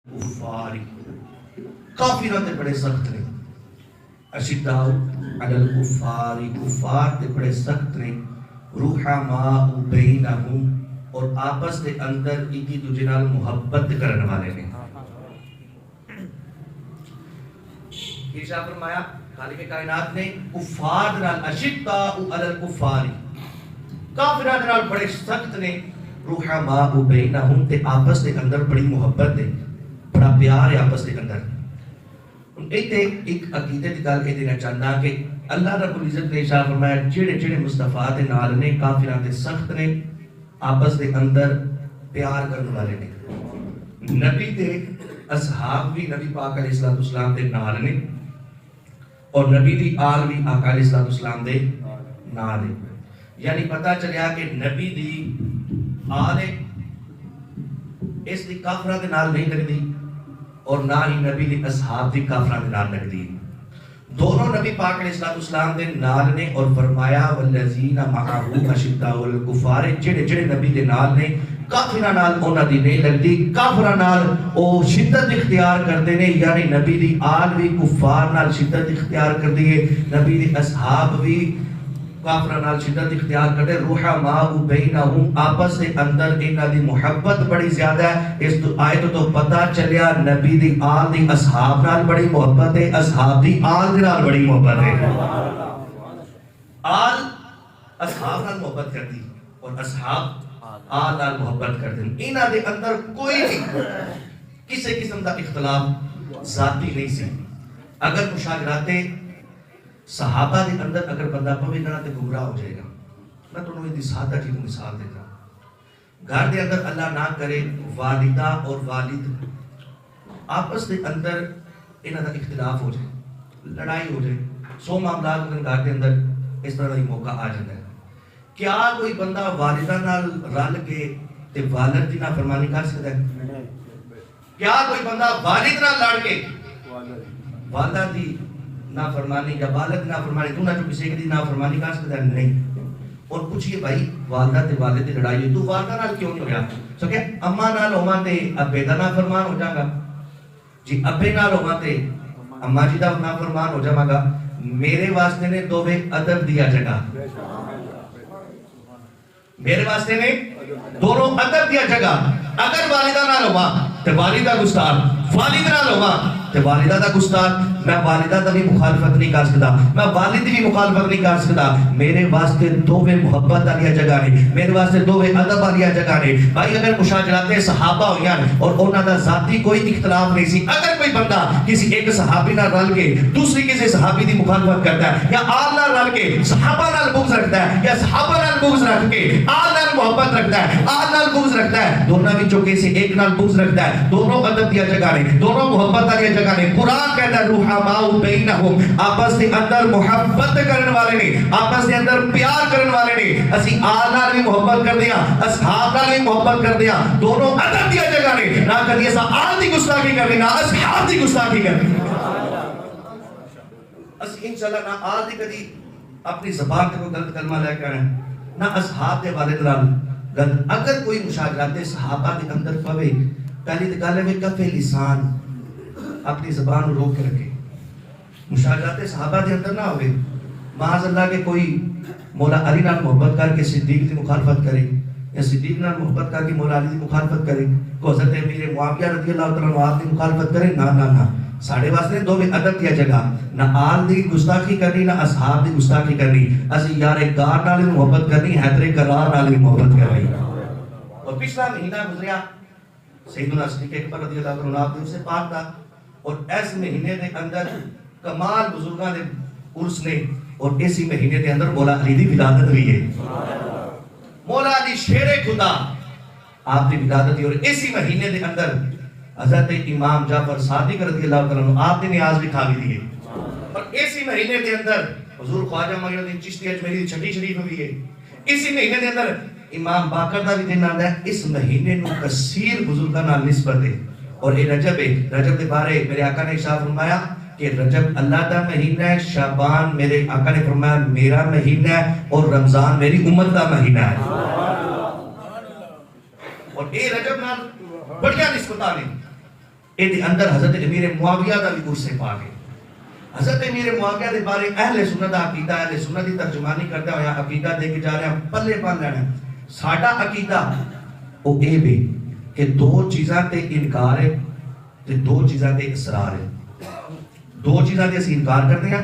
کفاری کافران تے بڑے سخت نے، اشداء علی الکفاری کفار تے بڑے سخت نے، رحماء بینہم اور آپس دے اندر ایک دوجے نال محبت کرن والے نے۔ ارشاد فرمایا خالق کائنات نے کفار نال اشداء علی الکفاری کافران نال بڑے سخت نے، رحماء بینہم تے آپس دے اندر بڑی محبت ہے، بڑا پیار ہے آپس دے اندر۔ ایک عقیدے کی گل یہ دینا چاہتا کہ اللہ رب العزت نے ارشاد فرمایا جڑے جڑے مصطفیٰ دے نال نے کافراں تے سخت نے، آپس دے اندر پیار کرنے والے نے۔ نبی تے اصحاب بھی نبی پاک علیہ الصلوۃ والسلام دے نال نے، اور نبی دی آل بھی آقا علیہ الصلوۃ والسلام دے نال ہے۔ یعنی پتہ چلیا کہ نبی دی آل ہے اس دی کافراں دے نال نہیں لگدی، اور نہ ہی نبی دی اصحاب دی کافراں دے نال لگدی۔ دونوں نبی پاک علیہ الصلوۃ والسلام دے نال نے، اور فرمایا والذین معه اشداء علی الکفار، جڑے جڑے نبی دے نال نے کافراں نال انہاں دی نہیں لگدی، کافراں نال او شدت اختیار کردے نے۔ یعنی نبی دی آل بھی کفار نال شدت اختیار کردی ہے، نبی دی اصحاب بھی کافراں نال شدت اختیار کردے۔ رحماء بینہم آپس دے اندر انہاں دی محبت بڑی زیادہ ہے۔ اس آیت تو پتہ چلیا نبی دی آل دی اصحاب نال بڑی محبت ہے، اصحاب دی آل دے نال بڑی محبت ہے۔ آل اصحاب نال محبت کردی اور اصحاب آل نال محبت کردے، انہاں دے اندر کوئی نہیں کسی قسم دا اختلاف ذاتی نہیں سی۔ اگر مشاجرات صحابہ دے اندر اگر بندہ پوے نہ تے گمراہ ہو جائے گا۔ میں تمہیں ایک سادہ جی مثال دیتا ہوں۔ گھر دے اندر اللہ نہ کرے والدہ اور والد آپس دے اندر انہاں دا اختلاف ہو جائے، لڑائی ہو جائے، 100 معاملات گھر دے اندر اس طرح ہی موقع آ جاتا ہے۔ کیا کوئی بندہ والدہ نال رل کے تے والد دی نافرمانی کر سکتا ہے؟ کیا کوئی بندہ والد نال لڑ کے والدہ دی نافرمانی یا والد نافرمانی دونوں جو کسی کی نافرمانی کر سکتا ہے؟ نہیں۔ اور پوچھئے بھائی والدہ تے والد دی لڑائی ہوئی تو والدہ نال کیوں نہیں ہو گیا؟ سو کہ اماں نال ہوواں تے ابے دا نافرمان ہو جاگا، جی ابے نال ہوواں تے اماں جی دا نافرمان ہو جاواں گا۔ میرے واسطے نے دوویں ادب دیا جگہ، میرے واسطے نے دونوں ادب دیا جگہ۔ اگر والدہ نال ہوواں تے والدہ گستاخ، والد نال ہوواں تے والدہ دا گستاخ، میں والدہ دا بھی مخالفت نہیں کر سکتا، میں والد بھی مخالفت نہیں کر سکتا۔ میرے واسطے دوویں محبت والی جگہ نے، میرے واسطے دوویں ادب والی جگہ نے۔ بھائی اگر مشاجرات صحابہ ہوئیاں اور انہاں دا ذاتی کوئی اختلاف نہیں سی، اگر کوئی بندہ کسی ایک صحابی نال رل کے دوسری کسی صحابی دی مخالفت کرتا ہے، یا آل نال رل کے صحابہ نال بغض رکھتا ہے، یا صحابہ نال بغض رکھ کے آل نال محبت رکھتا ہے، آل نال بغض رکھتا ہے، دونوں وچوں کسی ایک نال بغض رکھتا ہے، دونوں ادب دی جگہ نے، دونوں محبت والی جگہ نے۔ قرآن کہتا ہے رحماء بینہم آپس دے اندر محبت کرن والے نے، آپس دے اندر پیار کرن والے نے۔ اسی آل نال بھی محبت کردے ہاں، اصحاب نال بھی محبت کردے ہاں، دونوں ادب دی جگہ نے۔ نہ کدی اساں آل دی گستاخی کرنی، نہ اصحاب دی گستاخی کرنی۔ اسی انشاءاللہ نہ آل دی کدی اپنی زبان تے کوئی غلط کلمہ لے کے آنا، نہ اصحاب دے والد نال غلط۔ اگر کوئی مشاجرات صحابہ دے اندر پوے، پہلی تے گل ہے کف لسان اپنی زبان رو کے رکھے۔ مشاجرات صحابہ دے اندر نہ ہوئے معاذ اللہ کے کوئی مولا علی نال محبت کر کے صدیق دی مخالفت کرے، یا صدیق نال محبت کر کے مولا علی دی مخالفت کرے، کو حضرت امیر معاویہ رضی اللہ تعالیٰ عنہ دی مخالفت کرے۔ نہ نہ نہ، ساڑھے واسطے دوویں ادب دیا جگہ، نہ آل دی گستاخی کرنی، نہ اصحاب دی گستاخی کرنی۔ اسی یار گار نال محبت کرنی، حیدر کرار نال محبت کرنی۔ اور پچھلا مہینہ گزریا سیدنا صدیق اکبر رضی اللہ تعالیٰ عنہ سے پاک تھا، اور اس مہینے دے اندر کمال بزرگاں دے عرس نے، اور اسی مہینے دے اندر مولا علی دی ولادت ہوئی ہے۔ مولا علی شیر خدا آپ دی ولادت ہوئی، اور اسی مہینے دے اندر حضرت امام جعفر صادق رضی اللہ تعالیٰ عنہ آپ نے نیاز بھی کھا بھی دیے، اور اسی مہینے دے اندر حضور خواجہ معین الدین چشتی اجمیری دی چھٹی شریف ہوئی ہے۔ اسی مہینے دے اندر امام باقر دا بھی دن آتا ہے۔ اس مہینے نو کثیر بزرگاں نال نسبت ہے، اور یہ رجب ہے۔ رجب کے بارے میرے آقا نے ارشاد فرمایا کہ رجب اللہ کا مہینہ ہے، شعبان میرے آقا نے فرمایا میرا مہینہ ہے، اور رمضان میری امت کا مہینہ ہے۔ اور اے رجب نال بڑیاں نسبتاں نے۔ یہ اندر حضرت امیر معاویہ دا بھی عرص پاک ہے. حضرت امیر معاویہ دے بارے اہل سنت دا عقیدہ اہل سنت دی ترجمانی کرتا ہوا عقیدہ دے کے جا رہے ہیں پلے پان لینا. ساڈا عقیدہ او اے بھی کہ دو چیزاں تے انکار ہے تے دو چیزاں تے اصرار ہے. دو چیزاں تے اسی انکار کرتے ہیں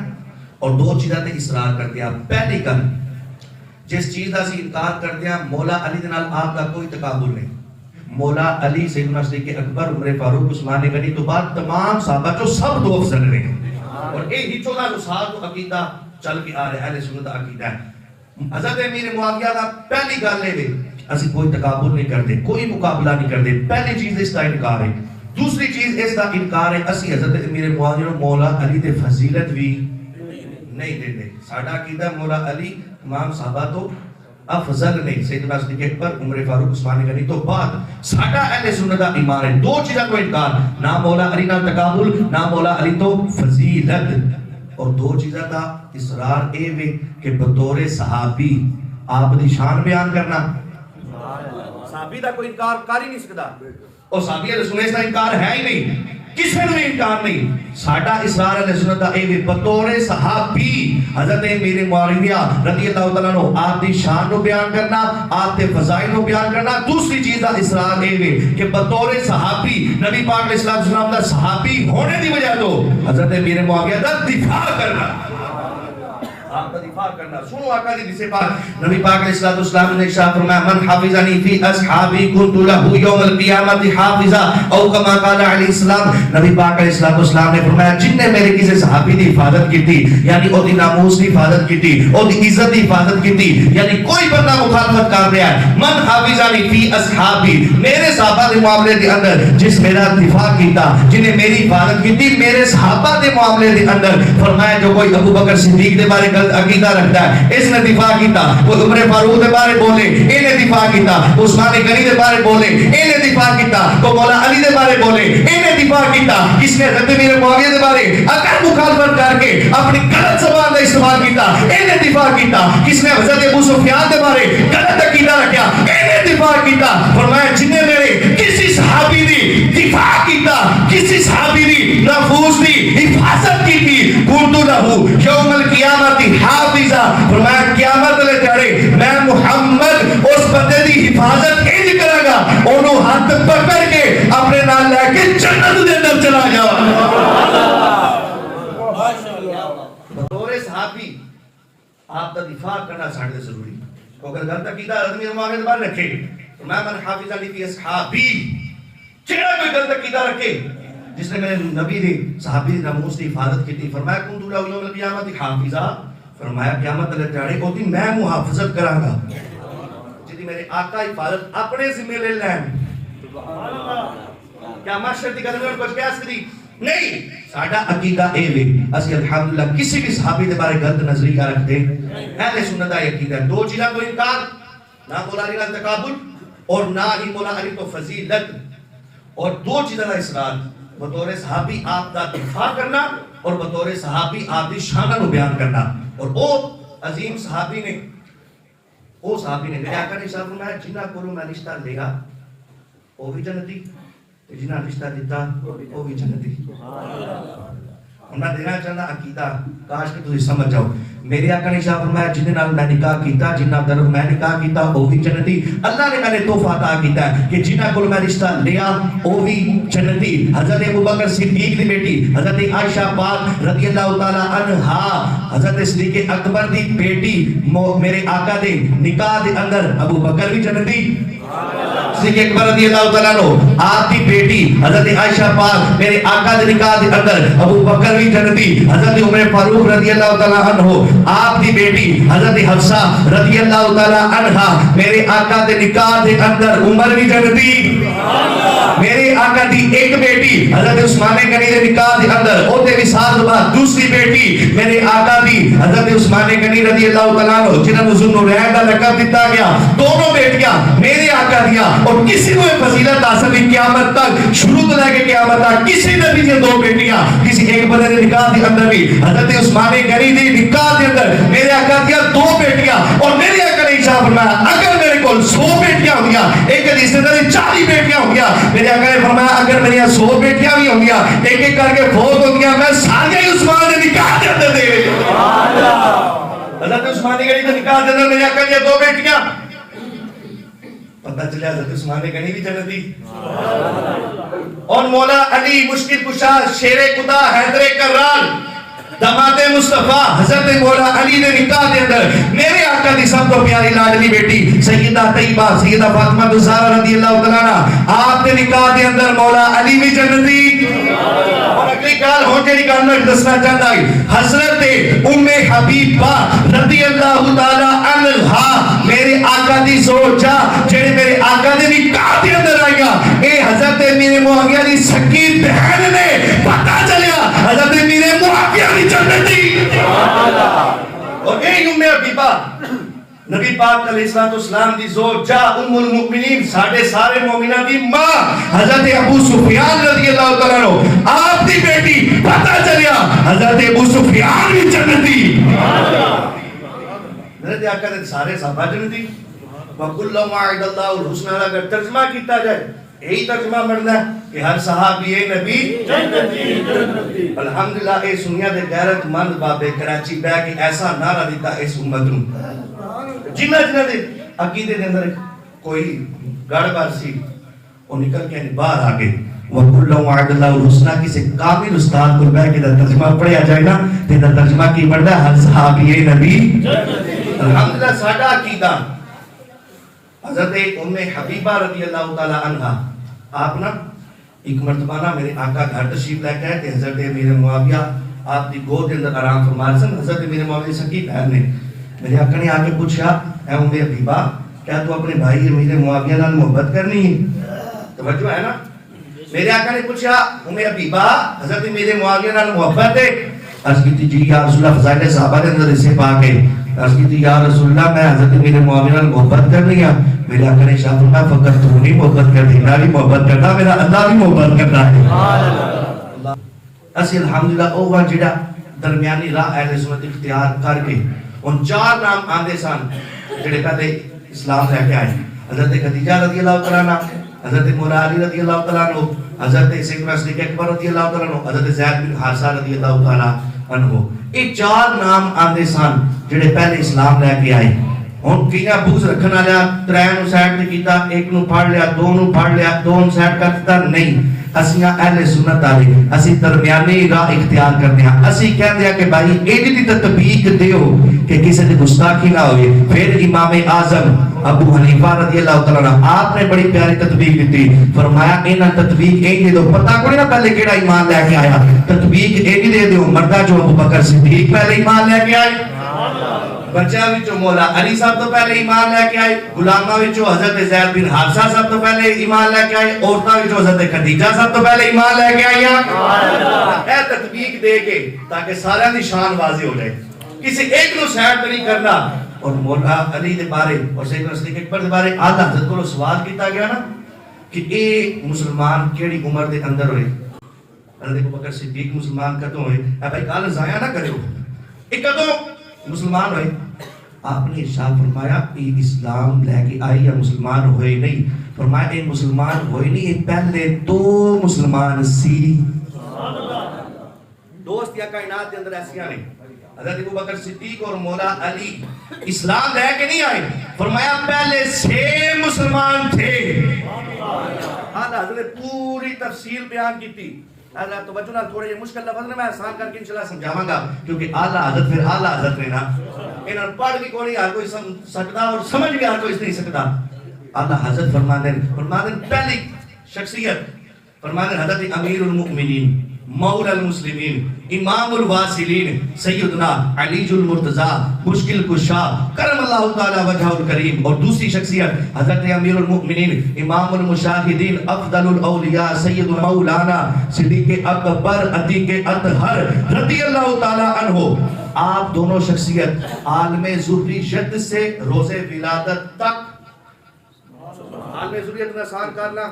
اور دو چیزاں تے اصرار کرتے ہیں. پہلی گل جس چیز دا اسی انکار کرتے ہیں مولا علی دے نال آپ کا کوئی تقابل نہیں. مولا علی سیدنا صدیق اکبر عمر فاروق عثمان غنی تو بعد تمام صحابہ جو سب دو افضل رہے اور یہی 1400 سال تو عقیدہ چل کے آ رہا ہے اہل سنت کا عقیدہ ہے. حضرت امیر معاویہ کا پہلی گل ہے اسی کوئی تقابل نہیں کرتے کوئی مقابلہ نہیں کرتے. پہلی چیز اس کا انکار ہے. دوسری چیز اس کا انکار ہے اسی حضرت امیر معاویہ مولا علی تے فضیلت بھی نہیں دیتے. ساڈا عقیدہ مولا علی تمام صحابہ تو افضل نہیں. سیدنا صدیق اکبر عمر فاروق عثمان غنی تو بعد ساڈا اہل سنت دا ایمان ہے. دو چیزاں کو انکار نہ مولا علی نال تقابل نہ مولا علی تو فضیلت اور دو چیزاں دا اصرار اے وے کہ بطور صحابی آپ دی شان بیان کرنا. صحابی دا کوئی انکار کر ہی نہیں سکتا اور صحابی دے سنت دا انکار ہے ہی نہیں کسی نے انکار نہیں. ساڈا اصرار اہل سنت دا اے وے بطور صحابی حضرت امیر معاویہ رضی اللہ تعالیٰ عنہ آپ دی شان نو بیان کرنا آپ دے فضائل نو بیان کرنا. دوسری چیز دا اصرار اے وے کہ بطور صحابی نبی پاک علیہ الصلوۃ والسلام دا صحابی ہونے دی وجہ تو حضرت امیر معاویہ دا دفاع کرنا آپ کا دفاع کرنا. سنو آقا دی جسے پاک نبی پاک علیہ الصلوۃ والسلام نے ارشاد فرمایا من حافظنی فی اصحابی کنت له یوم القیامت حافظا او کما قال علیہ السلام. نبی پاک علیہ الصلوۃ والسلام نے فرمایا جن نے میرے کسی صحابی دی حفاظت کی تھی یعنی او دی ناموس دی حفاظت کی تھی او دی عزت دی حفاظت کی تھی یعنی کوئی بندہ مخالفت کر رہا ہے من حافظنی فی اصحابی میرے صحابہ دے معاملے دے اندر جس میرا دفاع کیتا جن نے میری حفاظت کی تھی میرے صحابہ دے معاملے دے اندر فرمایا جو کوئی ابو بکر صدیق دے بارے عقیدہ رکھتا ہے اس نے دفاع کیتا کوئی عمر فاروق دے بارے بولے اے نے دفاع کیتا عثمان غنی دے بارے بولے اے نے دفاع کیتا کوئی مولا علی دے بارے بولے اے نے دفاع کیتا کس نے حضرت امیر معاویہ دے بارے اگر مخالفت کر کے اپنی غلط زبان کا استعمال کیتا اے نے دفاع کیتا کس نے حضرت ابو سفیان دے بارے غلط عقیدہ رکھیا اے نے دفاع کیتا. فرمایا جن نے میرے کسی صحابی دی دفاع کیتا کسی صحابی دی نفوس دی حفاظت کی تھی کنت له یوم القیامت حافظا. فرمایا قیامت والے دہاڑے میں محمد اس بندے دی حفاظت انج کراں گا اونوں ہاتھ پکڑ کے اپنے نال لے کے جنت دے اندر چلا جاواں. بطور صحابی آپ کا دفاع کرنا ساڈے ضروری. اگر غلط عقیدہ آدمی معاویہ دے بارے رکھے فرمایا من حافظنی فی اصحابی جڑا کوئی غلط عقیدہ رکھے جس نے میرے نبی دی صحابی دی ناموس دی حفاظت کی تھی فرمایا کنت له یوم القیامت حافظا. فرمایا قیامت والے دہاڑے کو دی میں محافظت کراں گا جدی میرے آقا حفاظت اپنے ذمہ لے لین. سبحان اللہ کیا معاشرے دی گل میں کچھ کہہ سکتی نہیں. ساڈا عقیدہ اے وے اسی الحمدللہ کسی بھی صحابی دے بارے غلط نظریہ رکھتے اہل سنت دا عقیدہ. دو چیزاں کو انکار نہ مولا علی نال تقابل اور نہ ہی مولا علی تو فضیلت اور دو چیزاں کا اصرار بطور صحابی آپ کا دفاع کرنا اور بطور صحابی آپ کی شان کو بیان کرنا. اور وہ عظیم صحابی نے میرے آقا نے صاحب فرمایا جنہ کو میں رشتہ لیا وہ بھی جنتی جنہ رشتہ دیتا وہ بھی جنتی. میں دینا چاہتا عقیدہ کاش کہ تسی سمجھ جاؤ. میرے آقا نے صاحب فرمایا جن نال میں نکاح کیتا جنہ طرف میں نکاح کیتا وہ بھی جنتی. اللہ نے میں نے تحفہ عطا کیتا ہے کہ جنہ کو میں رشتہ لیا وہ بھی جنتی. حضرت ابوبکر صدیق دی بیٹی حضرت عائشہ پاک رضی اللہ تعالی عنہا حضرت صدیق اکبر دی بیٹی میرے آقا دے نکاح دے اندر ابوبکر بھی جنتی. صدیق اکبر رضی اللہ تعالیٰ عنہ آپ کی بیٹی حضرت عائشہ پاک میرے آقا دے نکاح دے اندر ابو بکر بھی جنتی. حضرت عمر فاروق رضی اللہ تعالیٰ عنہ آپ کی بیٹی حضرت حفصہ رضی اللہ تعالیٰ عنہ میرے آقا دے نکاح دے اندر عمر بھی جنتی. میرے آقا دی ایک بیٹی حضرت عثمان غنی دے نکاح دے اندر او تے وصال بعد دوسری بیٹی میرے آقا دی حضرت عثمان غنی رضی اللہ تعالیٰ عنہ جنہاں نو ذو النورین کا لقب دیتا گیا دونوں بیٹیاں میرے آقا دیا اور کسی کو فضیلت حاصل نہیں قیامت تک شروع تو لے کے قیامت تک کسی نبی دی دو بیٹیاں کسی ایک بندے دے نکاح دے اندر بھی حضرت عثمان غنی دی نکاح دے اندر میرے آقا دیا دو بیٹیاں اور میرے آقا نے ارشاد فرمایا اگر میرے کو کو 100 بیٹیاں ہوں گیا، ایک حدیث میں 40 بیٹیاں ہوں گیا، میرے آقا نے فرمایا اگر میری 100 بیٹیاں بھی ہوں گیا، ایک ایک کر کے فوت ہوں گیا، میں سارے عثمان نے نکاح دے اندر دے حضرت عثمان غنی کے نکاح دے اندر میرے آقا کی 2 بیٹیاں، پتہ چلے حضرت عثمان غنی بھی جنتی، اور مولا علی مشکل کشا شیر خدا حیدر کرار داماد مصطفیٰ حضرت مولا علی نے نکاح دے اندر میرے آقا دی سب کو پیاری لاڈلی بیٹی سیدہ طیبہ سیدہ فاطمہ زہرا رضی اللہ تعالیٰ عنہ آپ نے نکاح دے اندر مولا علی بھی جنتی، اور اگلی گال ہو کے نکالنا دسنا چاہتا ہے حضرت ام حبیبہ رضی اللہ تعالیٰ عنہا میرے آقا دی زوجہ جڑے میرے آقا دے نکاح دے اندر آئے گا، اے حضرت میرے معاویہ دی سکی بہن نے پتہ چلیا حضرت میرے معاویہ دی جنتی، اور اے ام حبیبہ نبی پاک علیہ السلام دی زوجہ ام المؤمنین سارے مومنہ دی ماں حضرت ابو سفیان رضی اللہ تعالیٰ عنہ آپ دی بیٹی پتہ چلیا حضرت ابو سفیان بھی جنتی، میرے آقا نے سارے صحابہ جنتی، وَكُلَّ وَعِدَ اللَّهُ الْحُسْنَى اگر ترجمہ کیتا جائے یہی ترجمہ مرنا ہے کہ ہر صحابی نبی جنتی، الحمدللہ اے سنیا دے غیرت مند بابے کراچی بہ کے ایسا نعرہ دیتا اس امت نوں جنہ دے عقیدے دے اندر کوئی گڑبڑ سی وہ نکل کے باہر آ گئے، وَكُلَّ وَعِدَ اللَّهُ الْحُسْنَى کسی کامل استاد کو بہ کے ترجمہ پڑھیا جائے نا تے ترجمہ کی پڑھدا ہے ہر صحابی نبی جنتی، الحمدللہ ساڈا عقیدہ حضرت ام حبیبہ رضی اللہ تعالیٰ عنہ آپ نا ایک مرتبہ نا میرے آقا گھر تشریف لے کے آئے کہ حضرت میرے معاویہ آپ دی گود اندر آرام فرما رہے سن، حضرت میرے معاویہ سکی بہن نے میرے آقا نے آ کے پوچھا اے ام حبیبہ کیا تو اپنے بھائی میرے معاویہ نال محبت کرنی ہے؟ توجہ ہے نا، میرے آقا نے پوچھا ام حبیبہ حضرت میرے معاویہ نال محبت ہے؟ عرض کی تھی جی یا رسول اللہ فضائل صحابہ دے اندر اسے پاک ہے، عرض کی تھی یا رسول اللہ میں حضرت میرے معاویہ نال محبت کرنی ہے، میرے آقا نے ارشاد فرمایا فقط تو نہیں محبت کرتی میں بھی محبت کرتا میرا اللہ بھی محبت کرتا ہے، اسی الحمدللہ اوہ جڑا درمیانی راہ اہل سنت اختیار کر کے ان 4 نام آندے سن جڑے پہلے اسلام لے کے آئے، حضرت خدیجہ رضی اللہ تعالیٰ عنہ، حضرت مولا علی رضی اللہ تعالیٰ عنہ، حضرت سیدنا صدیق اکبر رضی اللہ تعالیٰ عنہ، حضرت زید بن حارثہ رضی اللہ تعالیٰ عنہ، یہ 4 نام آندے سن جڑے پہلے اسلام لے کے آئے، ہن کیاں بغض رکھن والا 3 نو سائڈ تے کیتا، 1 نو پڑھ لیا 2 نو پڑھ لیا 2 نو سائڈ کر دیتا، نہیں اسیاں اہل سنت والے اسی درمیانی راہ اختیار کرنے ہیں، اسی کہندے ہیں کہ بھائی ایڈی دی تطبیق دیو کہ کسی دی گستاخی نہ ہوئے، پھر امام اعظم ابو حنیفہ رضی اللہ تعالیٰ عنہ آپ نے بڑی پیاری تطبیق دیتی، فرمایا انہاں تطبیق ایک دے دو، پتہ کوئی نہ پہلے کیڑا ایمان لے کے آیا، تطبیق ایک دے دو، مردہ جو ابو بکر صدیق پہلے ایمان لے کے آئے، بچہ وچوں مولا علی صاحب تو پہلے ایمان لے کے آئے، غلامہ وچوں حضرت زید بن حارثہ صاحب تو پہلے ایمان لے کے آئے، عورتاں وچوں حضرت خدیجہ صاحب تو پہلے ایمان لے کے آئی ہیں، اے تطبیق دے کے تاکہ سارے دی شان واضح ہو جائے، کسی ایک نو سائڈ نہیں کرنا، اور مولا علی دے بارے اور سیدنا صدیق اکبر دے بارے اعلیٰ حضرت کو سوال کیتا گیا نا کہ اے مسلمان کیڑی عمر دے اندر ہوئے، حضرت ابو بکر صدیق مسلمان کدوں ہوئے، اے بھائی گل ضائع نہ کرو، اے کدوں مسلمان ہوئے؟ آپ نے ارشاد فرمایا کہ اسلام لے کے آئی یا مسلمان ہوئے نہیں، فرمایا اے مسلمان ہوئے نہیں، اے پہلے 2 مسلمان سی، دوست یا کائنات کے اندر ایسیاں نہیں، حضرت ابو بکر صدیق اور مولا علی اسلام لے کے نہیں آئے، فرمایا پہلے 6 مسلمان تھے، حضرت پوری تفصیل بیان کی تھی، اللہ توجہ نہ تھوڑے یہ مشکل لفظ نے میں آسان کر کے انشاءاللہ سمجھاواں گا کیونکہ اعلیٰ حضرت پھر اعلیٰ حضرت نے نا انہاں پڑھ بھی کوئی ہر کوئی سکتا اور سمجھ بھی ہر کوئی نہیں سکتا، اعلیٰ حضرت فرماتے پہلی شخصیت فرماتے حضرت امیر المؤمنین مولا المسلمین امام الواصلین سیدنا علی المرتضی مشکل کشا کرم اللہ تعالی وجہ الکریم، اور دوسری شخصیت حضرت امیر المؤمنین امام المشاہدین افضل الاولیاء سید مولانا صدیق اکبر عتیق اطہر رضی اللہ تعالی عنہ، آپ دونوں شخصیت عالم ذریت سے روز ولادت تک، عالم ذریت میں آسان کرنا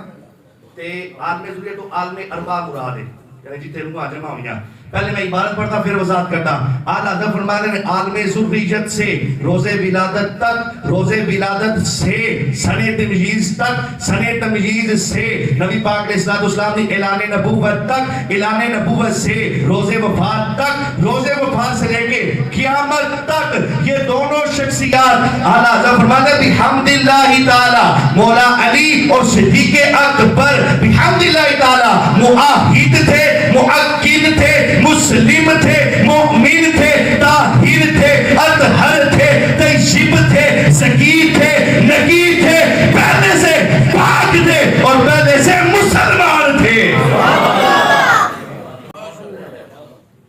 تے عالم ذریت و عالم اربع مراد ہے، یعنی جتنے رکوع جمع ہوئی ہیں. پہلے میں عبارت پڑھتا پھر وضاحت کرتا. اعلیٰ حضرت فرمانے نے عالم ذریت سے روز ولادت تک، روز ولادت سے سن تمجیز تک، سن تمجیز سے نبی پاک علیہ السلام نے اعلان نبوت تک، اعلان نبوت سے روز وفات تک، روز وفات سے لے کے قیامت تک یہ دونوں شخصیات اعلیٰ حضرت فرمانے بحمد اللہ تعالی مولا علی اور صدیق اکبر بحمد اللہ تعالی معاہد تھے، مؤکد تھے، مسلم تھے، مؤمن تھے، طاہر تھے، اطہر تھے، طیب تھے، زکی تھے، نقی تھے، پہلے سے پاک تھے اور پہلے سے مسلمان تھے.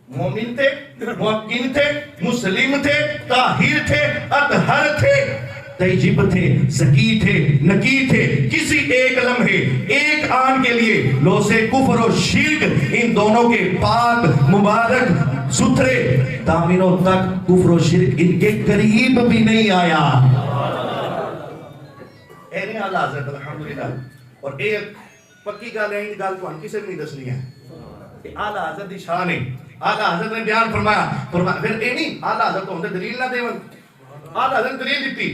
مومن تھے، مؤمن تھے، مسلم تھے، طاہر تھے، اطہر تھے، طیب تھے، زکی تھے، نقی تھے. کسی ایک لمحے، ایک آن کے لیے لوث کفر و شرک ان دونوں کے پاک مبارک ستھرے دامنوں تک کفر و شرک ان کے قریب بھی نہیں آیا. اے نہیں اعلیٰ حضرت الحمدللہ. اور ایک پکی گل ہے، ان گل کو ہم کسی بھی نہیں دسنی ہے کہ اعلیٰ حضرت دی شان ہے. اعلیٰ حضرت نے بیان فرمایا پھر اے نہیں اعلیٰ حضرت ہوندے دلیل نہ دیون. اعلیٰ حضرت دلیل دیتی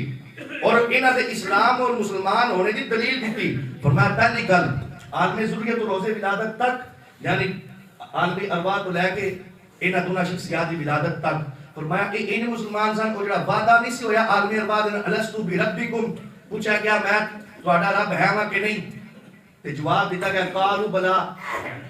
اور انہاں دے اسلام اور مسلمان ہونے دی دلیل دیتی. فرمایا پہلی گل عالم ذریت و روز ولادت تک، یعنی عالم ارواح تو لے کے انہاں دونوں شخصیات دی ولادت تک. فرمایا کہ ان مسلمان سن کو جڑا وعدہ نہیں سی ہویا عالم ارواح دے الستو بربکم، پوچھا گیا میں تہاڈا رب ہے وا کہ نہیں، تے جواب دیتا گیا قالوا بلا،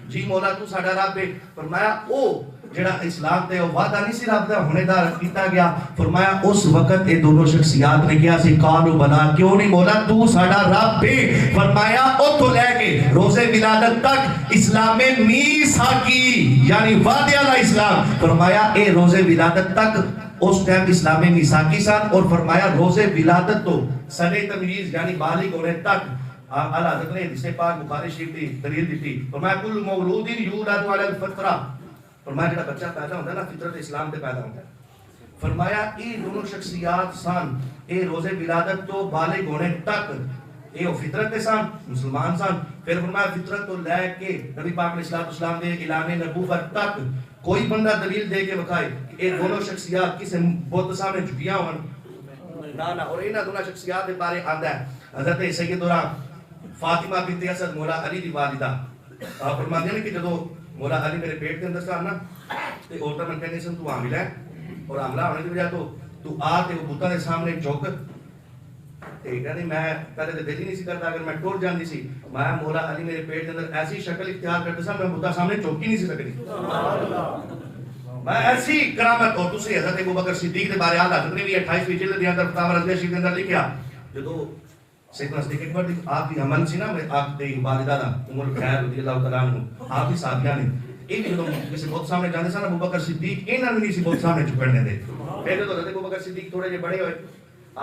جی مولا تو ساڈا رب ہے. فرمایا او جڑا اسلام تے وعدہ نہیں سی رب دا ہونے دا کیتا گیا. فرمایا اس وقت یہ دونوں شخصیات نے کیا سی قالوا بلا، کیوں نہیں مولا تو ساڈا رب ہے. فرمایا او تو لے کے روز ولادت تک اسلام میثاقی یعنی وعدے والا اسلام. فرمایا اے روز ولادت تک اس ٹائم اسلام میثاقی سن. اور فرمایا روز ولادت تو سن تمیز یعنی بالغ ہونے تک اعلیٰ حضرت نے حدیث پاک بخاری شریف کی دلیل دیتی. فرمایا کل مولود یولد علی الفطرہ، فرمایا جڑا بچہ پیدا ہوتا ہے نا فطرت اسلام تے پیدا ہوتا ہے. فرمایا یہ دونوں شخصیات سن اے روز ولادت تو بالغ ہونے تک اے فطرت تے سن، مسلمان سن. پھر فرمایا فطرت تو لے کے نبی پاک علیہ السلام دے اعلان نبوت تک کوئی بندہ دلیل دے کے بتائے کہ اے دونوں شخصیات کسی بت سامنے جھکیاں ہون نہ نہ. اور انہاں دونوں شخصیات دے بارے آندا ہے حضرت سیدنا فاطمہ بنت اسد مولا علی دی والدہ آپ فرماتے ہیں کہ جدو مولا علی میرے پیٹ کے اندر سے آنا تے عورتاں میں کہنے سن تو حامل ہے اور حاملہ ہونے کی وجہ تو آ تے وہ بتاں دے سامنے جھک تے کہندی میں پہلے تے دل ہی نہیں سی کرتا اگر میں ٹر جاندی سی میں مولا علی میرے پیٹ کے اندر ایسی شکل اختیار کرتا سا میں بتاں سامنے جھک ہی نہیں سی سکتی. میں ایسی کرامت. اور تسی حضرت ابوبکر صدیق دے بارے حضرت نے بھی 28ویں جلد دے اندر فتاوی رضویہ شریف دے اندر لکھیا جدو سیدنا صدیق اکبر دی آپ کی عمل سی نا آپ دی والدہ دا ام الخیر رضی اللہ تعالیٰ عنہ آپ کی صحابیہ نے ایک جدو کسی بہت سامنے جانے سا نا ابوبکر صدیق انہاں نے نہیں سی بہت سامنے چکڑنے دے. پہلے تو حضرت ابوبکر صدیق تھوڑے جے بڑے ہوئے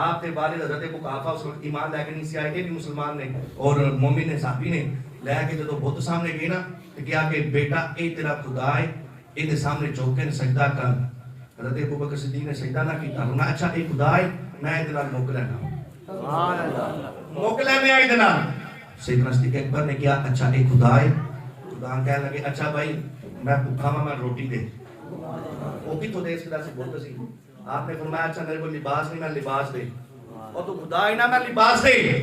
آپ تے والد حضرت ابو قحافہ اس وقت ایمان لے کے نہیں سی آئے. یہ بھی مسلمان نے اور مومن نے صحابی نے لے کے جدو بہت سامنے گئے نا تو کیا کہ بیٹا اے تیرا خدا ہے اے دے سامنے چوک کے سجدہ کر. حضرت ابوبکر صدیق نے سجدہ نہ کیتا. انہاں اچھا اے خدا ہے میں ادھر نال موکل لینا سبحان اللہ موکل لینے آئی دے نال. سیدنا صدیق اکبر نے کیا اچھا اے خدا ہے. خدا کہنے لگے اچھا بھائی میں بھوکا ہوں میں روٹی دے. وہ بھی تو دے اس طرح سے بولتا سی. آپ نے فرمایا اچھا میرے کو لباس نہیں میں لباس دے. اور تو خدا ہی نہ میں لباس دے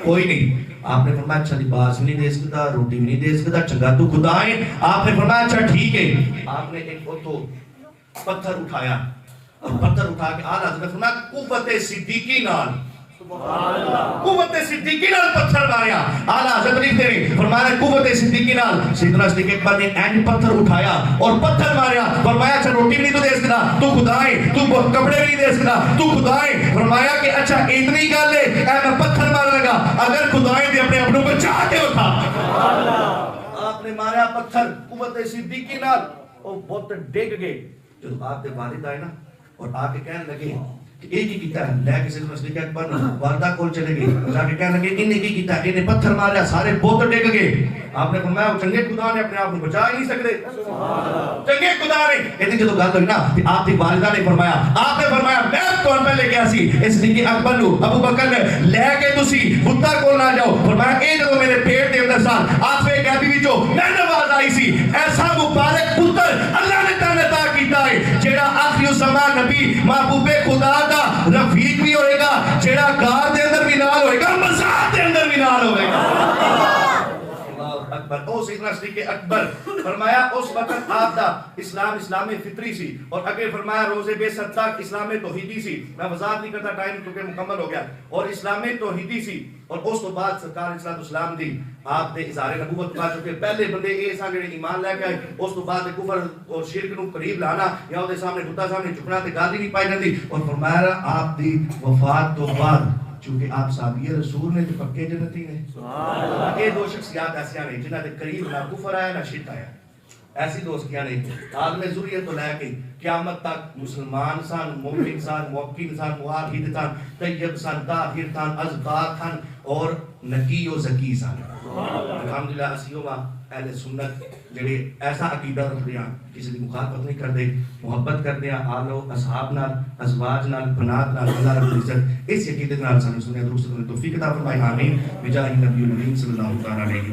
کوئی نہیں. آپ نے فرمایا اچھا لباس نہیں دے سکتا روٹی نہیں دے سکتا چنگا تو خدا ہے. آپ نے فرمایا اچھا ٹھیک ہے. آپ نے ایک تو پتھر اٹھایا اور پتھر اٹھا کے اعلیٰ حضرت فرمایا قوت صدیقی نال قوت صدیقی نال پتھر ماریا. اعلیٰ حضرت لکھتے ہیں فرمایا قوت صدیقی نال سیدنا صدیق اکبر نے اینڈ پتھر اٹھایا اور پتھر ماریا. فرمایا اچھا روٹی بھی نہیں تو دے سکتا تو خدا ہے, تو کپڑے بھی نہیں دے سکتا تو خدا ہے. فرمایا کہ اچھا اتنی گل ہے اے میں پتھر مار لگا اگر خدا ہے اپنے اپنے کو بچا کے اٹھا. آپ نے ماریا پتھر قوت صدیقی نال اور بت ڈگ گئے. جب آپ کے والد آئے نا اور آ کے کہنے لگے ایک ہی کیتا ہے لے کے سیدنا صدیق اکبر والدہ کول چلے گئے جا کے کہنے لگے انہیں کی کیتا ہے انہیں پتھر ماریا سارے بت ڈگ گئے. آپ نے فرمایا وہ چنگے خدا نے اپنے آپ کو بچا ہی نہیں سکتے چنگے خدا نے. اتنی جدو گل ہوئی نا آپ کی والدہ نے فرمایا آپ نے فرمایا میں کون پہ لے کے آسی اس صدیق اکبر نو ابو بکر نے لے کے تسی بتا کول نہ جاؤ. فرمایا اے جدو میرے پیٹ دے اندر سان آپ سے غیبی وچوں میں نواز آئی سی ایسا مبارک پتر اللہ نے تانے عطا کیتا ہے جیڑا آخری الزمان نبی محبوب خدا دا رفیق بھی ہوئے گا جیڑا گار دے اندر بھی نال ہوئے گا مزار دے اندر بھی نال ہوئے گا اکبر او سیدنا صدیق اکبر فرمایا اس وقت آپ دا اسلام فطری سی اور اگر فرمایا روزے بے ست تک اسلام توحیدی سی میں وضاحت نہیں کرتا ٹائم کیونکہ مکمل ہو گیا اور اسلام توحیدی سی اور اس تو بعد سرکار علیہ السلام دی آپ دے اظہار نبوت پا چکے پہلے بندے اے سا جڑے ایمان لے کے آئے اس تو بعد کفر اور شرک نو قریب لانا یا او دے سامنے بتا سامنے جھکنا تے گالی نہیں پائی جاندی اور فرمایا آپ دی وفات تو بعد چونکہ آپ صحابی رسول نے تو پکے جنتی نے یہ دو شخصیات ایسی ہیں جنہ دے قریب نہ کفر آیا نہ شرک آیا ایسی دوستیاں نے عالم ذریعہ تو لے کے قیامت تک مسلمان سان مومن سان موقین سان موحد سان طیب سان طاہر سان ازکار سان اور نقی و زکی سان الحمدللہ اسیوں میں اہل سنت جڑے ایسا عقیدہ رکھ رہے ہیں کسی کی مخالفت نہیں کرتے محبت کرتے ہیں آل و اصحاب نال ازواج نال بنات نال اللہ رب العزت اس عقیدے نال سانو سنیا درست توفیق عطا فرمائے آمین بجاہ نبی الامین صلی اللہ علیہ وسلم